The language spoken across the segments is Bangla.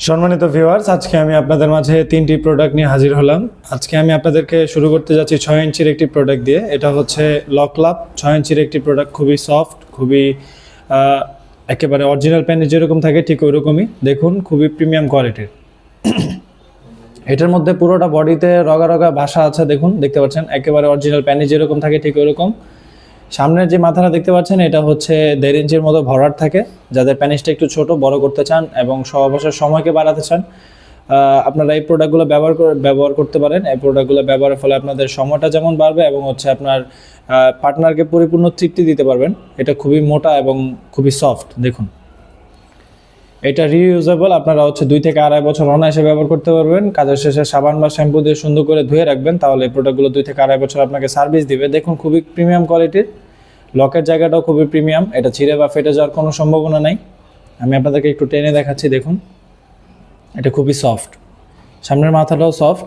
সম্মানিত ভিউয়ার্স, আজকে আমি আপনাদের মাঝে তিনটি প্রোডাক্ট নিয়ে হাজির হলাম। আজকে আমি আপনাদেরকে শুরু করতে যাচ্ছি 6 ইঞ্চির একটি প্রোডাক্ট দিয়ে। এটা হচ্ছে লকলাপ 6 ইঞ্চির একটি প্রোডাক্ট, খুবই সফট, খুবই একেবারে অরিজিনাল প্যান্ট যেরকম থাকে ঠিক ওইরকমই। দেখুন, খুবই প্রিমিয়াম কোয়ালিটির। এটার মধ্যে পুরোটা বডিতে রগা রগা ভাষা আছে, দেখুন, দেখতে পাচ্ছেন, একেবারে অরিজিনাল প্যান্ট যেরকম থাকে ঠিক ওইরকম। সামনের যে মাথাটা দেখতে পাচ্ছেন এটা হচ্ছে 1.5 ইঞ্চির মতো ভরাট থাকে। যাদের প্যানিসটা একটু ছোট বড় করতে চান এবং সহবাসের সময়কে বাড়াতে চান, আপনারা এই প্রোডাক্টগুলো ব্যবহার করতে পারেন। এই প্রোডাক্টগুলো ব্যবহারের ফলে আপনাদের সময়টা যেমন বাড়বে এবং হচ্ছে আপনার পার্টনারকে পরিপূর্ণ তৃপ্তি দিতে পারবেন। এটা খুবই মোটা এবং খুবই সফট। দেখুন, এটা রিইউজেবল, আপনারা হচ্ছে 2 থেকে 2.5 বছর অনায়াসে ব্যবহার করতে পারবেন। কাজের শেষে সাবান বা শ্যাম্পু দিয়ে সুন্দর করে ধুয়ে রাখবেন, তাহলে এই প্রোডাক্টগুলো 2 থেকে 2.5 বছর আপনাকে সার্ভিস দিবে। দেখুন, খুবই প্রিমিয়াম কোয়ালিটির। লকের জায়গাটাও খুবই প্রিমিয়াম, এটা ছিঁড়ে বা ফেটে যাওয়ার কোনো সম্ভাবনা নাই। আমি আপনাদেরকে একটু টেনে দেখাচ্ছি, দেখুন, এটা খুবই সফট। সামনের মাথাটাও সফট।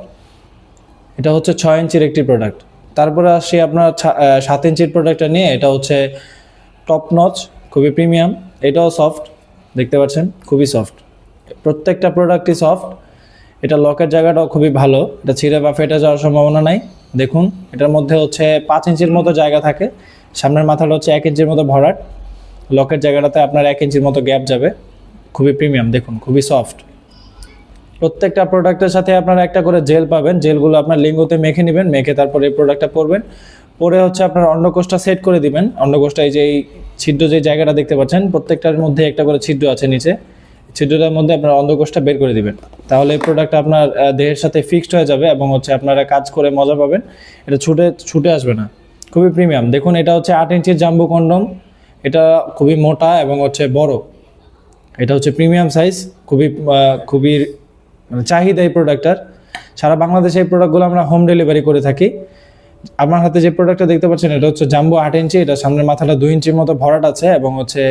এটা হচ্ছে 6 ইঞ্চির একটি প্রোডাক্ট। তারপরে আসি আপনার 7 ইঞ্চির প্রোডাক্টটা নিয়ে। এটা হচ্ছে টপ নচ, খুবই প্রিমিয়াম, এটাও সফট, দেখতে পাচ্ছেন, খুবই সফট। প্রত্যেকটা প্রোডাক্টই সফট। এটা লকের জায়গাটাও খুবই ভালো, এটা ছিঁড়ে বা ফেটে যাওয়ার সম্ভাবনা নাই। দেখুন, এটার মধ্যে হচ্ছে 5 ইঞ্চির মতো জায়গা থাকে। সামনের মাথাটা হচ্ছে 1 ইঞ্চির মতো ভরাট। লকের জায়গাটাতে আপনার 1 ইঞ্চির মতো গ্যাপ যাবে। খুবই প্রিমিয়াম, দেখুন, খুবই সফট। প্রত্যেকটা প্রোডাক্টের সাথে আপনারা একটা করে জেল পাবেন। জেলগুলো আপনার লিঙ্গতে মেখে নেবেন, মেখে তারপরে এই প্রোডাক্টটা পরবেন। পরে হচ্ছে আপনার অন্ডকোষটা সেট করে দিবেন। অন্ডকোষটা এই যে এই ছিদ্র যে জায়গাটা দেখতে পাচ্ছেন, প্রত্যেকটার মধ্যে একটা করে ছিদ্র আছে নিচে। ছিদ্রটার মধ্যে আপনার অন্ডকোষটা বের করে দিবেন, তাহলে এই প্রোডাক্টটা আপনার দেহের সাথে ফিক্সড হয়ে যাবে এবং হচ্ছে আপনারা কাজ করে মজা পাবেন। এটা ছুটে আসবে না। খুবই প্রিমিয়াম। দেখুন, এটা হচ্ছে 8 ইঞ্চির জাম্বো কন্ডম। এটা খুবই মোটা এবং হচ্ছে বড়। এটা হচ্ছে প্রিমিয়াম সাইজ, খুবই মানে চাহিদা এই প্রোডাক্টটার। সারা বাংলাদেশে এই প্রোডাক্টগুলো আমরা হোম ডেলিভারি করে থাকি। আমার হাতে যে প্রোডাক্টটা দেখতে পাচ্ছেন এটা হচ্ছে জাম্বো 8 ইঞ্চি। এটা সামনের মাথাটা 2 ইঞ্চির মতো ভরাট আছে এবং হচ্ছে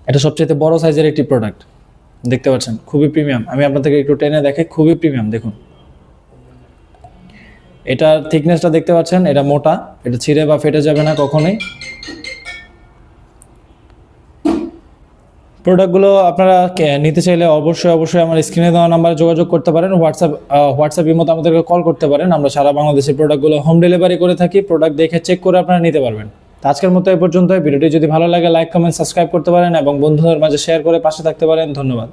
এটা সবচেয়ে বড় সাইজের একটি প্রোডাক্ট, দেখতে পাচ্ছেন, খুবই প্রিমিয়াম। আমি আপনাদেরকে একটু টেনে দেখাই, খুবই প্রিমিয়াম। দেখুন, এটার থিকনেসটা দেখতে পাচ্ছেন, এটা মোটা, এটা ছিঁড়ে বা ফেটে যাবে না কখনোই। প্রোডাক্টগুলো আপনারা নিতে চাইলে অবশ্যই আমার স্ক্রিনে দেওয়া নাম্বারে যোগাযোগ করতে পারেন। হোয়াটসঅ্যাপের মতো আমাদেরকে কল করতে পারেন। আমরা সারা বাংলাদেশের প্রোডাক্টগুলো হোম ডেলিভারি করে থাকি। প্রোডাক্ট দেখে চেক করে আপনারা নিতে পারবেন। তো আজকের মতো এই পর্যন্ত। ভিডিওটি যদি ভালো লাগে লাইক, কমেন্ট, সাবস্ক্রাইব করতে পারেন এবং বন্ধুদের মাঝে শেয়ার করে পাশে থাকতে পারেন। ধন্যবাদ।